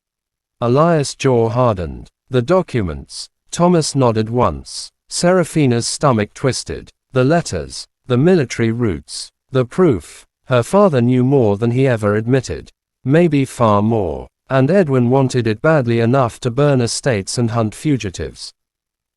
A: Elias' jaw hardened. The documents. Thomas nodded once. Serafina's stomach twisted. The letters. The military routes. The proof. Her father knew more than he ever admitted. Maybe far more. And Edwin wanted it badly enough to burn estates and hunt fugitives.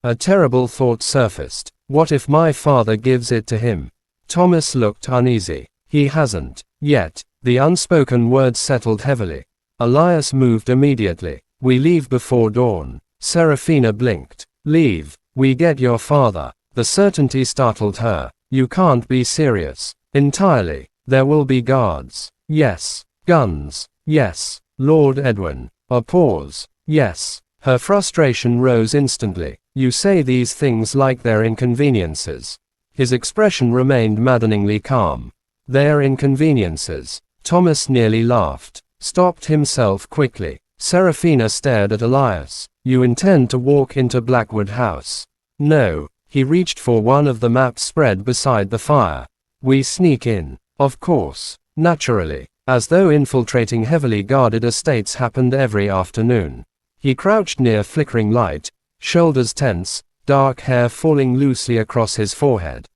A: A terrible thought surfaced. What if my father gives it to him? Thomas looked uneasy. He hasn't. Yet. The unspoken words settled heavily. Elias moved immediately. We leave before dawn. Serafina blinked. Leave. We get your father. The certainty startled her. You can't be serious. Entirely. There will be guards. Yes. Guns. Yes. Lord Edwin. A pause. Yes. Her frustration rose instantly. You say these things like they're inconveniences. His expression remained maddeningly calm. They're inconveniences. Thomas nearly laughed. Stopped himself quickly. Serafina stared at Elias. You intend to walk into Blackwood House? No. He reached for one of the maps spread beside the fire. We sneak in. Of course. Naturally. As though infiltrating heavily guarded estates happened every afternoon. He crouched near flickering light, shoulders tense, dark hair falling loosely across his forehead.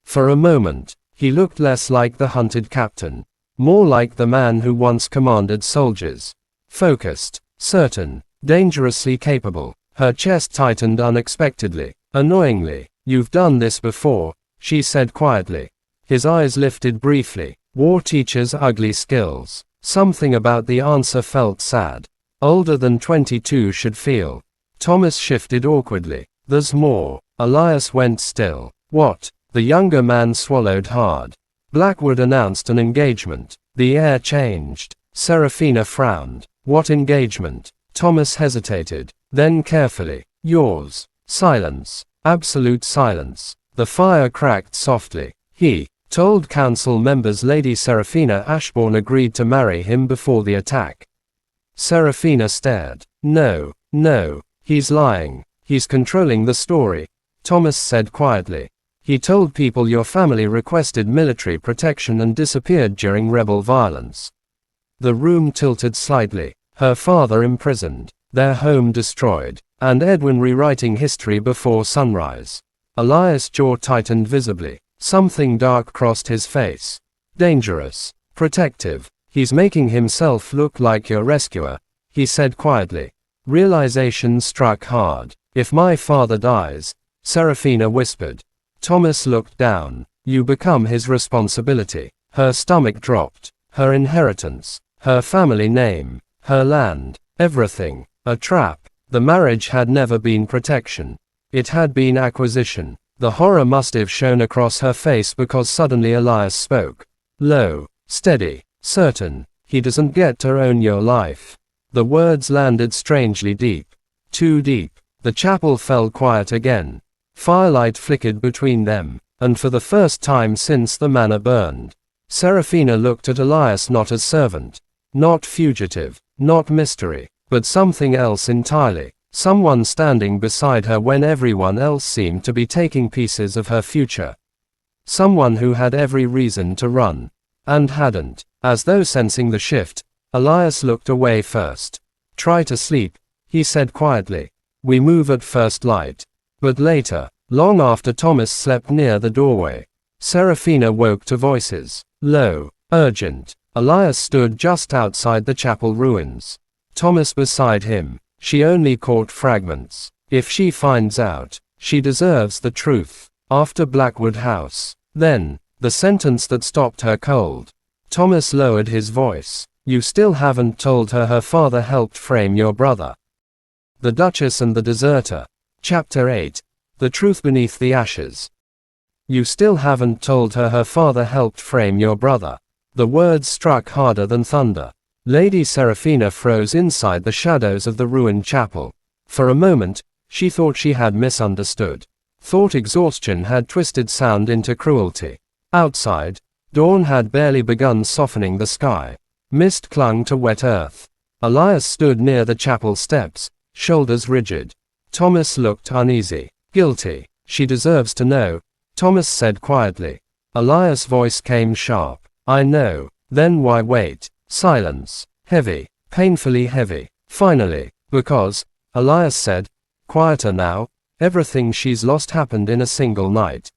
A: For a moment, he looked less like the hunted captain, more like the man who once commanded soldiers. Focused, certain, dangerously capable. Her chest tightened unexpectedly. Annoyingly. You've done this before, she said quietly. His eyes lifted briefly. War teaches ugly skills. Something about the answer felt sad. Older than 22 should feel. Thomas shifted awkwardly. There's more. Elias went still. What? The younger man swallowed hard. Blackwood announced an engagement. The air changed. Serafina frowned. What engagement? Thomas hesitated. Then carefully. Yours. Silence. Absolute silence. The fire cracked softly. He told council members Lady Serafina Ashbourne agreed to marry him before the attack. Serafina stared. No, no, he's lying. He's controlling the story. Thomas said quietly. He told people your family requested military protection and disappeared during rebel violence. The room tilted slightly. Her father imprisoned. Their home destroyed. And Edwin rewriting history before sunrise. Elias' jaw tightened visibly. Something dark crossed his face. Dangerous. Protective. He's making himself look like your rescuer, he said quietly. Realization struck hard. If my father dies, Serafina whispered. Thomas looked down. You become his responsibility. Her stomach dropped. Her inheritance. Her family name. Her land. Everything. A trap. The marriage had never been protection. It had been acquisition. The horror must have shown across her face because suddenly Elias spoke. Low, steady, certain. He doesn't get to own your life. The words landed strangely deep. Too deep. The chapel fell quiet again. Firelight flickered between them, and for the first time since the manor burned, Serafina looked at Elias not as servant, not fugitive, not mystery, but something else entirely. Someone standing beside her when everyone else seemed to be taking pieces of her future. Someone who had every reason to run. and hadn't. As though sensing the shift, Elias looked away first. Try to sleep, he said quietly. We move at first light. But later, long after Thomas slept near the doorway, Serafina woke to voices. Low, urgent. Elias stood just outside the chapel ruins. Thomas beside him. She only caught fragments. If she finds out, she deserves the truth. After Blackwood House. Then, the sentence that stopped her cold. Thomas lowered his voice. You still haven't told her her father helped frame your brother. The Duchess and the Deserter. Chapter 8. The Truth Beneath the Ashes. You still haven't told her her father helped frame your brother. The words struck harder than thunder. Lady Serafina froze inside the shadows of the ruined chapel. For a moment, she thought she had misunderstood. Thought exhaustion had twisted sound into cruelty. Outside, dawn had barely begun softening the sky. Mist clung to wet earth. Elias stood near the chapel steps, shoulders rigid. Thomas looked uneasy. Guilty. She deserves to know, Thomas said quietly. Elias' voice came sharp. I know. Then why wait? Silence. Heavy. Painfully heavy. Finally. Because, Elias said, quieter now, everything she's lost happened in a single night.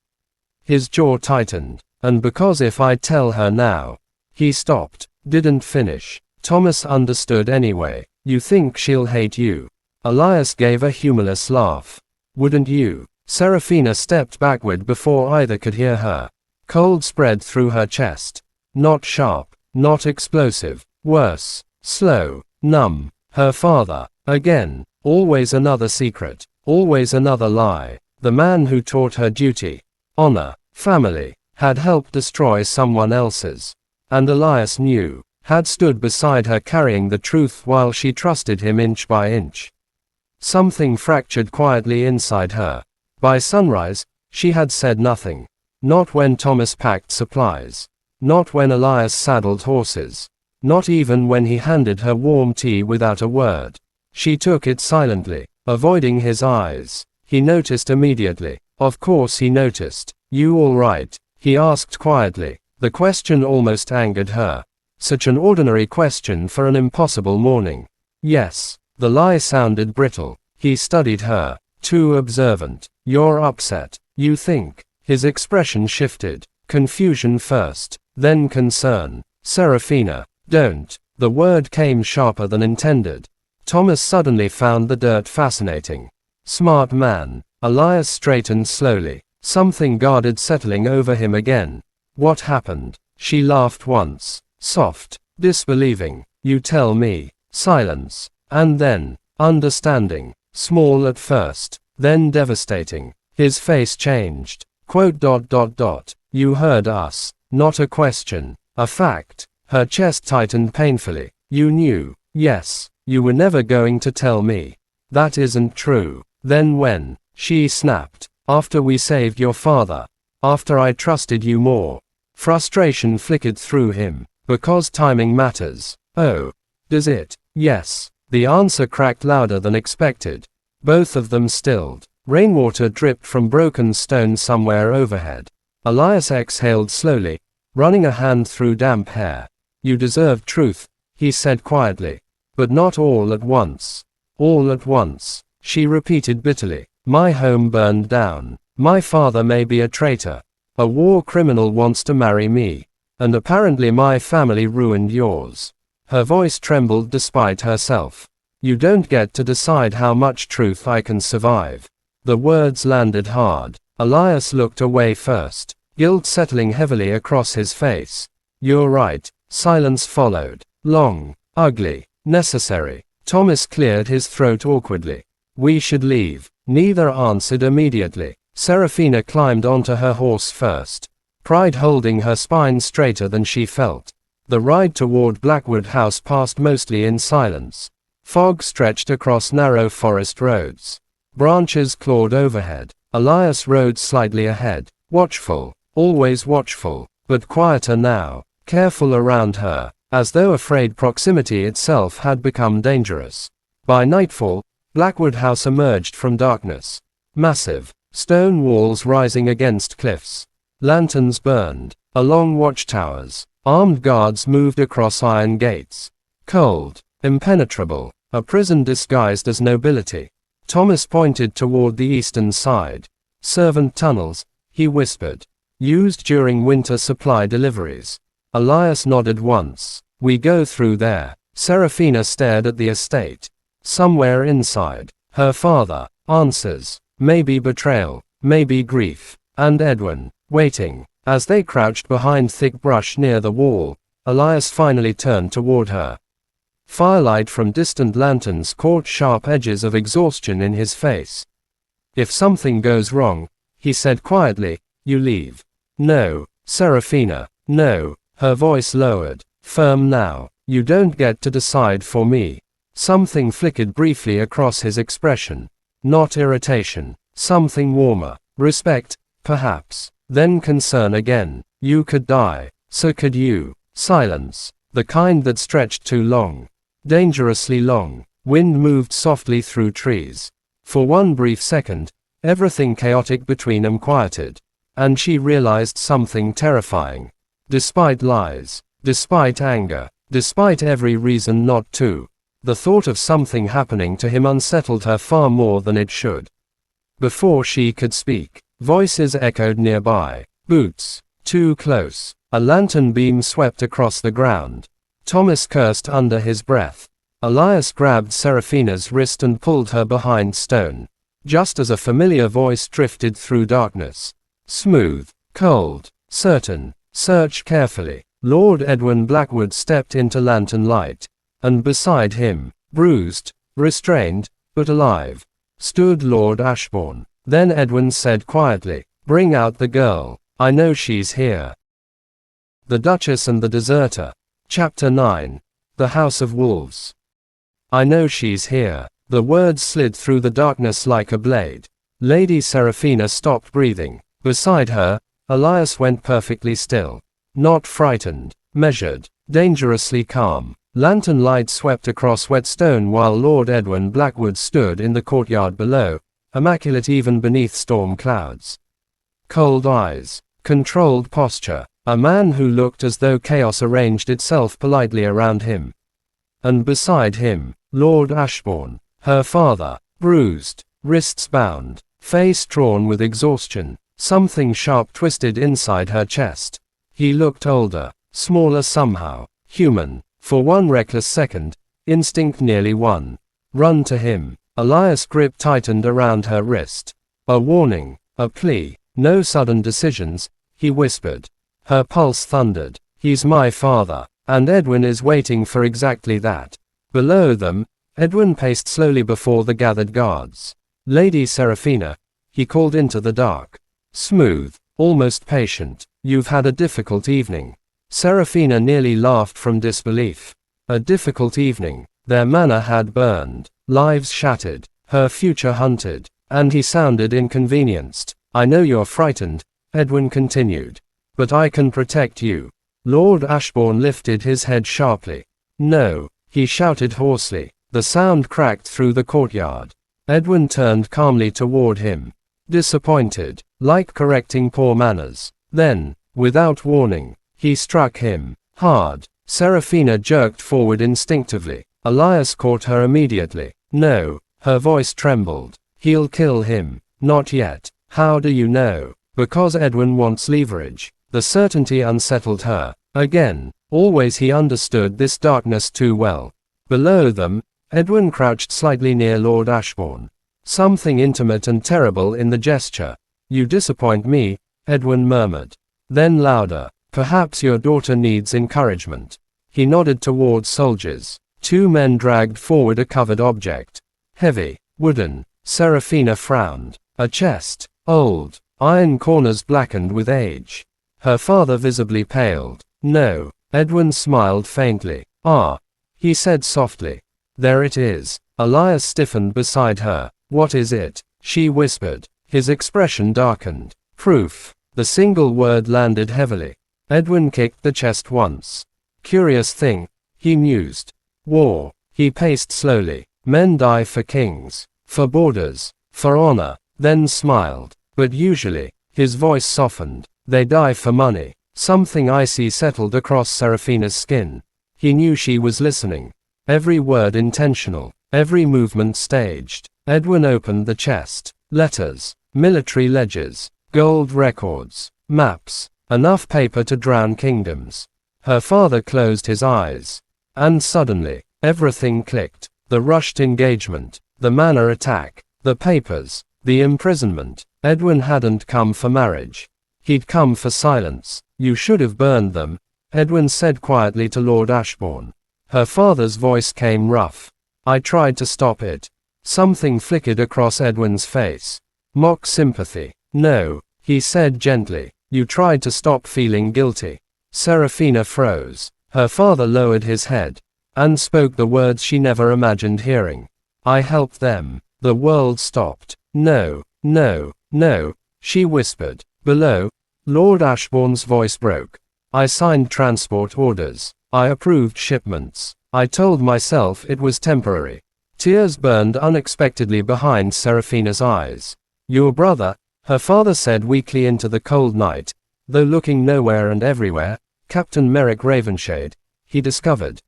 A: His jaw tightened. And because if I tell her now. He stopped. Didn't finish. Thomas understood anyway. You think she'll hate you. Elias gave a humorless laugh. Wouldn't you? Serafina stepped backward before either could hear her. Cold spread through her chest. Not sharp. Not explosive. Worse. Slow. Numb. Her father. Again. Always another secret. Always another lie. The man who taught her duty, honor, family, had helped destroy someone else's. And Elias knew, had stood beside her carrying the truth while she trusted him inch by inch. Something fractured quietly inside her. By sunrise, she had said nothing. Not when Thomas packed supplies. Not when Elias saddled horses. Not even when he handed her warm tea without a word. She took it silently, avoiding his eyes. He noticed immediately. Of course he noticed. You all right? He asked quietly. The question almost angered her. Such an ordinary question for an impossible morning. Yes. The lie sounded brittle. He studied her. Too observant. You're upset. You think. His expression shifted. Confusion first. Then concern. Serafina. Don't. The word came sharper than intended. Thomas suddenly found the dirt fascinating. Smart man. Elias straightened slowly. Something guarded settling over him again. What happened? She laughed once. Soft. Disbelieving. You tell me. Silence. And then, understanding. Small at first. Then devastating. His face changed. Quote. You heard us. Not a question. A fact. Her chest tightened painfully. You knew. Yes. You were never going to tell me. That isn't true. Then when? She snapped. After we saved your father. After I trusted you more. Frustration flickered through him. Because timing matters. Oh. Does it? Yes. The answer cracked louder than expected. Both of them stilled. Rainwater dripped from broken stone somewhere overhead. Elias exhaled slowly, running a hand through damp hair. You deserve truth, he said quietly. But not all at once. All at once, she repeated bitterly. My home burned down. My father may be a traitor. A war criminal wants to marry me. And apparently my family ruined yours. Her voice trembled despite herself. You don't get to decide how much truth I can survive. The words landed hard. Elias looked away first, guilt settling heavily across his face. You're right. Silence followed. Long, ugly, necessary. Thomas cleared his throat awkwardly. We should leave. Neither answered immediately. Serafina climbed onto her horse first, pride holding her spine straighter than she felt. The ride toward Blackwood House passed mostly in silence. Fog stretched across narrow forest roads. Branches clawed overhead. Elias rode slightly ahead, watchful, always watchful, but quieter now, careful around her, as though afraid proximity itself had become dangerous. By nightfall, Blackwood House emerged from darkness. Massive, stone walls rising against cliffs. Lanterns burned along watchtowers. Armed guards moved across iron gates. Cold, impenetrable, a prison disguised as nobility. Thomas pointed toward the eastern side. Servant tunnels, he whispered. Used during winter supply deliveries. Elias nodded once. We go through there. Serafina stared at the estate. Somewhere inside. Her father answers. Maybe betrayal, maybe grief. And Edwin, waiting. As they crouched behind thick brush near the wall, Elias finally turned toward her. Firelight from distant lanterns caught sharp edges of exhaustion in his face. If something goes wrong, he said quietly, you leave. No, Serafina, no. Her voice lowered, firm now. You don't get to decide for me. Something flickered briefly across his expression. Not irritation. Something warmer. Respect, perhaps. Then concern again. You could die. So could you. Silence. The kind that stretched too long. Dangerously long. Wind moved softly through trees. For one brief second, everything chaotic between them quieted. And she realized something terrifying. Despite lies, despite anger, despite every reason not to, the thought of something happening to him unsettled her far more than it should. Before she could speak, voices echoed nearby. Boots. Too close. A lantern beam swept across the ground. Thomas cursed under his breath. Elias grabbed Serafina's wrist and pulled her behind stone. Just as a familiar voice drifted through darkness. Smooth. Cold. Certain. Search carefully. Lord Edwin Blackwood stepped into lantern light. And beside him, bruised, restrained, but alive, stood Lord Ashbourne. Then Edwin said quietly, bring out the girl. I know she's here. The Duchess and the Deserter. Chapter 9. The House of Wolves. I know she's here. The words slid through the darkness like a blade. Lady Serafina stopped breathing. Beside her, Elias went perfectly still. Not frightened. Measured. Dangerously calm. Lantern light swept across wet stone while Lord Edwin Blackwood stood in the courtyard below, immaculate even beneath storm clouds. Cold eyes. Controlled posture. A man who looked as though chaos arranged itself politely around him. And beside him, Lord Ashbourne, her father, bruised, wrists bound, face drawn with exhaustion, something sharp twisted inside her chest. He looked older, smaller somehow, human. For one reckless second, instinct nearly won. Run to him. Elias' grip tightened around her wrist. A warning, a plea, no sudden decisions, he whispered. Her pulse thundered. He's my father, and Edwin is waiting for exactly that. Below them, Edwin paced slowly before the gathered guards. Lady Serafina, he called into the dark. Smooth, almost patient. You've had a difficult evening. Serafina nearly laughed from disbelief. A difficult evening. Their manor had burned, lives shattered, her future hunted, and he sounded inconvenienced. I know you're frightened, Edwin continued. But I can protect you. Lord Ashbourne lifted his head sharply. No, he shouted hoarsely. The sound cracked through the courtyard. Edwin turned calmly toward him. Disappointed, like correcting poor manners. Then, without warning, he struck him, hard. Serafina jerked forward instinctively. Elias caught her immediately. No, her voice trembled. He'll kill him. Not yet. How do you know? Because Edwin wants leverage. The certainty unsettled her. Again, always he understood this darkness too well. Below them, Edwin crouched slightly near Lord Ashbourne. Something intimate and terrible in the gesture. You disappoint me, Edwin murmured. Then louder. Perhaps your daughter needs encouragement. He nodded toward soldiers. Two men dragged forward a covered object. Heavy, wooden. Serafina frowned. A chest. Old. Iron corners blackened with age. Her father visibly paled. No. Edwin smiled faintly. Ah. He said softly. There it is. Elias stiffened beside her. What is it? She whispered. His expression darkened. Proof. The single word landed heavily. Edwin kicked the chest once. Curious thing, he mused. War. He paced slowly. Men die for kings, for borders, for honor, then smiled. But usually, his voice softened, they die for money. Something icy settled across Serafina's skin. He knew she was listening. Every word intentional, every movement staged. Edwin opened the chest. Letters, military ledgers, gold records, maps, enough paper to drown kingdoms. Her father closed his eyes. And suddenly, everything clicked. The rushed engagement, the manor attack, the papers, the imprisonment. Edwin hadn't come for marriage. He'd come for silence. You should have burned them, Edwin said quietly to Lord Ashbourne. Her father's voice came rough. I tried to stop it. Something flickered across Edwin's face. Mock sympathy. No, he said gently. You tried to stop feeling guilty. Serafina froze. Her father lowered his head and spoke the words she never imagined hearing. I helped them. The world stopped. No, no, no, she whispered. Below, Lord Ashbourne's voice broke. I signed transport orders. I approved shipments. I told myself it was temporary. Tears burned unexpectedly behind Serafina's eyes. Your brother, her father said weakly into the cold night, though looking nowhere and everywhere, Captain Merrick Ravenshade, he discovered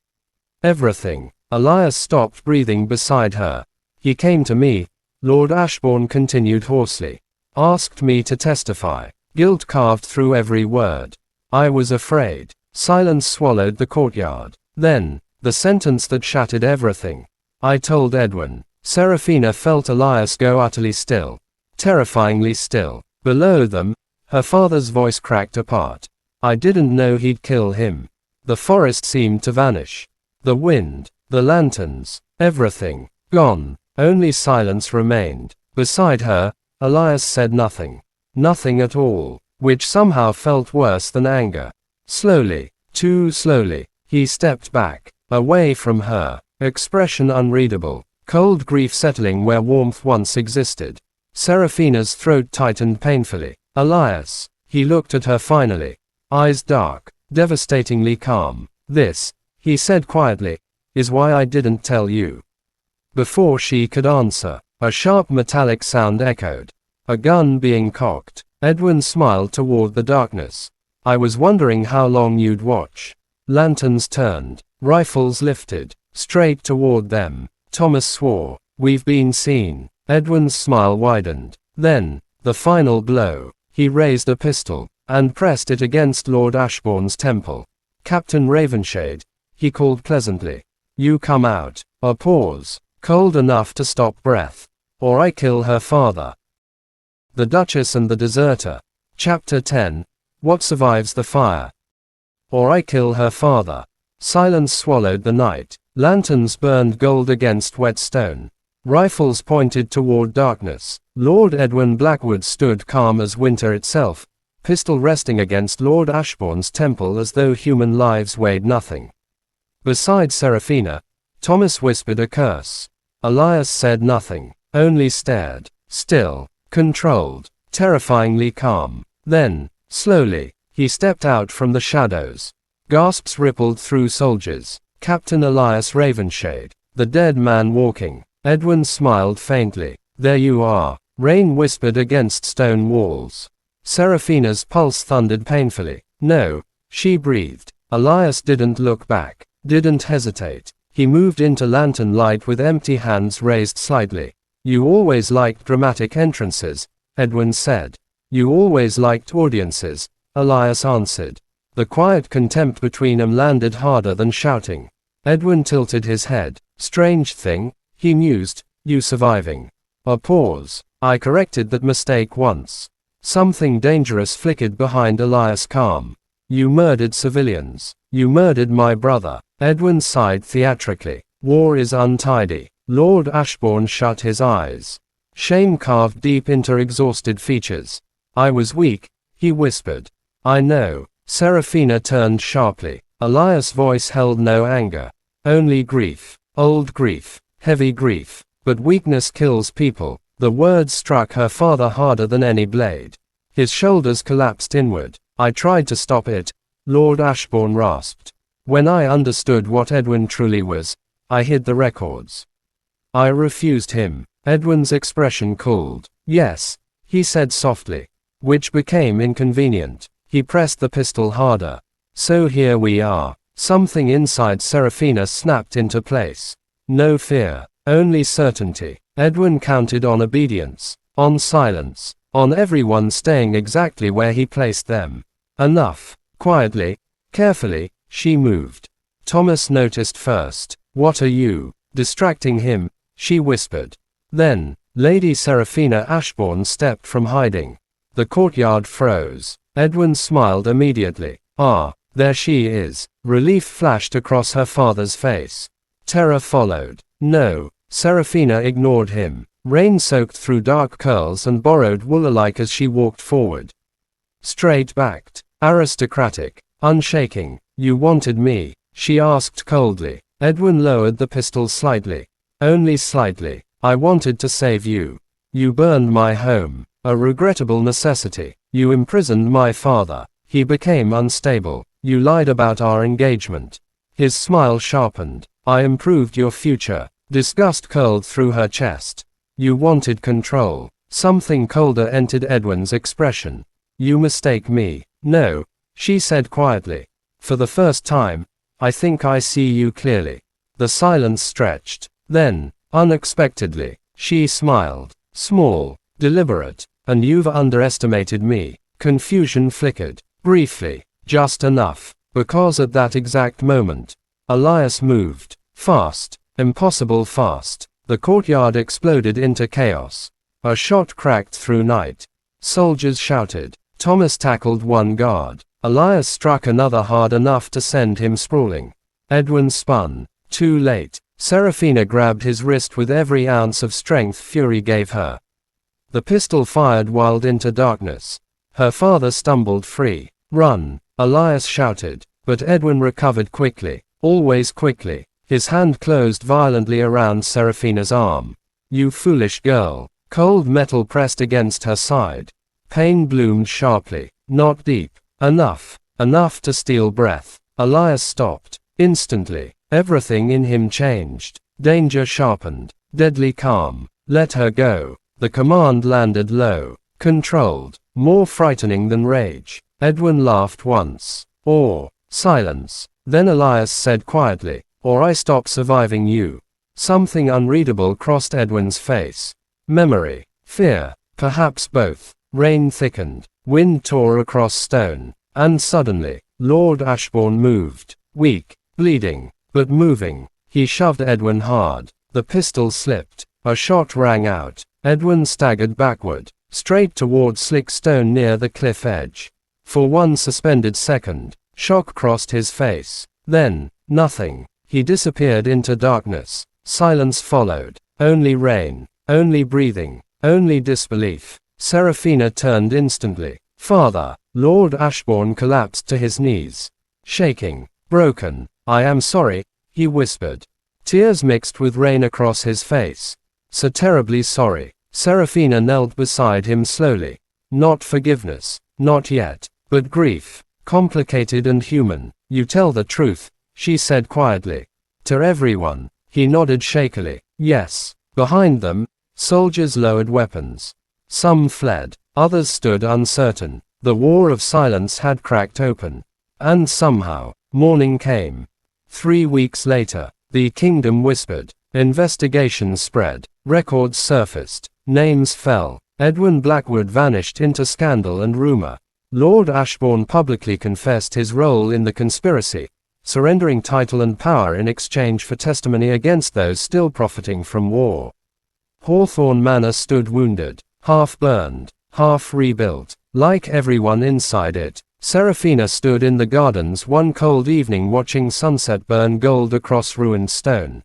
A: everything. Elias stopped breathing beside her. He came to me, Lord Ashbourne continued hoarsely. Asked me to testify. Guilt carved through every word. I was afraid. Silence swallowed the courtyard. Then, the sentence that shattered everything. I told Edwin. Serafina felt Elias go utterly still. Terrifyingly still. Below them, her father's voice cracked apart. I didn't know he'd kill him. The forest seemed to vanish. The wind, the lanterns, everything, gone. Only silence remained. Beside her, Elias said nothing. Nothing at all, which somehow felt worse than anger. Slowly, too slowly, he stepped back, away from her, expression unreadable, cold grief settling where warmth once existed. Serafina's throat tightened painfully. Elias, he looked at her finally, eyes dark, devastatingly calm. This, he said quietly, is why I didn't tell you. Before she could answer, a sharp metallic sound echoed. A gun being cocked. Edwin smiled toward the darkness. I was wondering how long you'd watch. Lanterns turned. Rifles lifted. Straight toward them. Thomas swore. We've been seen. Edwin's smile widened. Then, the final blow. He raised a pistol, and pressed it against Lord Ashbourne's temple. Captain Ravenshade, he called pleasantly. You come out. A pause. Cold enough to stop breath. Or I kill her father. The Duchess and the Deserter. Chapter 10. What survives the fire? Or I kill her father. Silence swallowed the night. Lanterns burned gold against wet stone. Rifles pointed toward darkness. Lord Edwin Blackwood stood calm as winter itself, pistol resting against Lord Ashbourne's temple as though human lives weighed nothing. Beside Serafina, Thomas whispered a curse. Elias said nothing, only stared, still, controlled, terrifyingly calm. Then, slowly, he stepped out from the shadows. Gasps rippled through soldiers. Captain Elias Ravenshade, the dead man walking. Edwin smiled faintly. There you are. Rain whispered against stone walls. Serafina's pulse thundered painfully. No, she breathed. Elias didn't look back, didn't hesitate. He moved into lantern light with empty hands raised slightly. You always liked dramatic entrances, Edwin said. You always liked audiences, Elias answered. The quiet contempt between them landed harder than shouting. Edwin tilted his head. Strange thing, he mused, you surviving. A pause. I corrected that mistake once. Something dangerous flickered behind Elias' calm. You murdered civilians. You murdered my brother. Edwin sighed theatrically. War is untidy. Lord Ashbourne shut his eyes. Shame carved deep into exhausted features. I was weak, he whispered. I know. Serafina turned sharply. Elias' voice held no anger. Only grief. Old grief. Heavy grief. But weakness kills people. The words struck her father harder than any blade. His shoulders collapsed inward. I tried to stop it, Lord Ashbourne rasped. When I understood what Edwin truly was, I hid the records. I refused him. Edwin's expression cooled. Yes, he said softly. Which became inconvenient. He pressed the pistol harder. So here we are. Something inside Serafina snapped into place. No fear, only certainty. Edwin counted on obedience, on silence, on everyone staying exactly where he placed them. Enough. Quietly, carefully, she moved. Thomas noticed first. What are you? Distracting him, she whispered. Then, Lady Serafina Ashbourne stepped from hiding. The courtyard froze. Edwin smiled immediately. Ah, there she is. Relief flashed across her father's face. Terror followed. No, Serafina ignored him. Rain soaked through dark curls and borrowed wool alike as she walked forward. Straight-backed, aristocratic, unshaking. You wanted me? She asked coldly. Edwin lowered the pistol slightly. Only slightly. I wanted to save you. You burned my home. A regrettable necessity. You imprisoned my father. He became unstable. You lied about our engagement. His smile sharpened. I improved your future. Disgust curled through her chest. You wanted control. Something colder entered Edwin's expression. You mistake me. No, she said quietly. For the first time, I think I see you clearly. The silence stretched. Then, unexpectedly, she smiled. Small, deliberate. And you've underestimated me. Confusion flickered. Briefly. Just enough. Because at that exact moment, Elias moved. Fast. Impossible fast. The courtyard exploded into chaos. A shot cracked through night. Soldiers shouted. Thomas tackled one guard. Elias struck another hard enough to send him sprawling. Edwin spun. Too late. Serafina grabbed his wrist with every ounce of strength fury gave her. The pistol fired wild into darkness. Her father stumbled free. Run, Elias shouted, but Edwin recovered quickly, always quickly. His hand closed violently around Serafina's arm. You foolish girl. Cold metal pressed against her side. Pain bloomed sharply. Not deep. Enough. Enough to steal breath. Elias stopped. Instantly. Everything in him changed. Danger sharpened. Deadly calm. Let her go. The command landed low. Controlled. More frightening than rage. Edwin laughed once. Awe. Silence. Then Elias said quietly, or I stop surviving you. Something unreadable crossed Edwin's face. Memory. Fear. Perhaps both. Rain thickened. Wind tore across stone. And suddenly, Lord Ashbourne moved. Weak. Bleeding. But moving. He shoved Edwin hard. The pistol slipped. A shot rang out. Edwin staggered backward. Straight toward slick stone near the cliff edge. For one suspended second, shock crossed his face. Then, nothing. He disappeared into darkness. Silence followed. Only rain. Only breathing. Only disbelief. Serafina turned instantly. Father. Lord Ashbourne collapsed to his knees. Shaking. Broken. I am sorry, he whispered. Tears mixed with rain across his face. So terribly sorry. Serafina knelt beside him slowly. Not forgiveness. Not yet. But grief. Complicated and human. You tell the truth, she said quietly. To everyone. He nodded shakily. Yes. Behind them, soldiers lowered weapons. Some fled. Others stood uncertain. The war of silence had cracked open. And somehow, morning came. 3 weeks later, the kingdom whispered. Investigations spread. Records surfaced. Names fell. Edwin Blackwood vanished into scandal and rumor. Lord Ashbourne publicly confessed his role in the conspiracy, surrendering title and power in exchange for testimony against those still profiting from war. Hawthorne Manor stood wounded, half burned, half rebuilt. Like everyone inside it, Serafina stood in the gardens one cold evening watching sunset burn gold across ruined stone.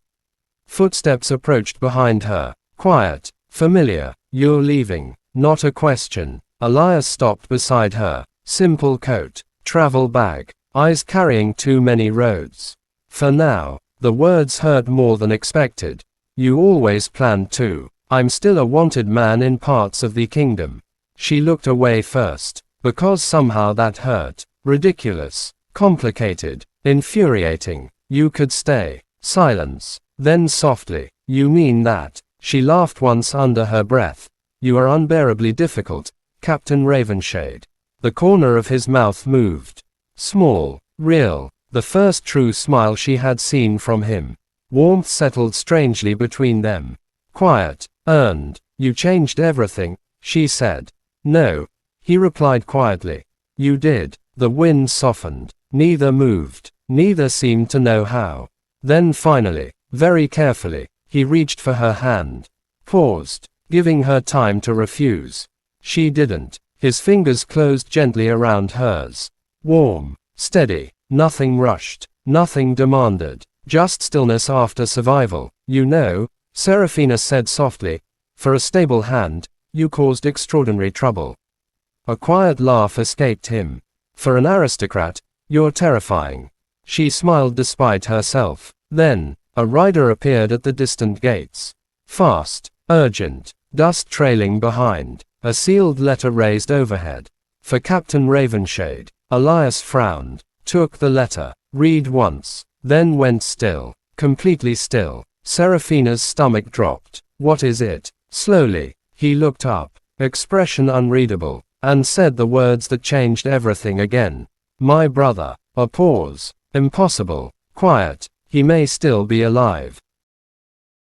A: Footsteps approached behind her. Quiet, familiar. You're leaving. Not a question. Elias stopped beside her. Simple coat, travel bag, eyes carrying too many roads. For now, the words hurt more than expected. You always planned to. I'm still a wanted man in parts of the kingdom. She looked away first, because somehow that hurt. Ridiculous, complicated, infuriating. You could stay. Silence. Then softly, you mean that? She laughed once under her breath. You are unbearably difficult, Captain Ravenshade. The corner of his mouth moved. Small, real, the first true smile she had seen from him. Warmth settled strangely between them. Quiet, earned. You changed everything, she said. No, he replied quietly. You did. The wind softened. Neither moved. Neither seemed to know how. Then finally, very carefully, he reached for her hand. Paused, giving her time to refuse. She didn't. His fingers closed gently around hers. Warm, steady, nothing rushed, nothing demanded, just stillness after survival. You know, Serafina said softly, for a stable hand, you caused extraordinary trouble. A quiet laugh escaped him. For an aristocrat, you're terrifying. She smiled despite herself. Then, a rider appeared at the distant gates. Fast, urgent, dust trailing behind, a sealed letter raised overhead. For Captain Ravenshade. Elias frowned, took the letter, read once, then went still, completely still. Serafina's stomach dropped. What is it? Slowly, he looked up, expression unreadable, and said the words that changed everything again. My brother. A pause. Impossible. Quiet. He may still be alive.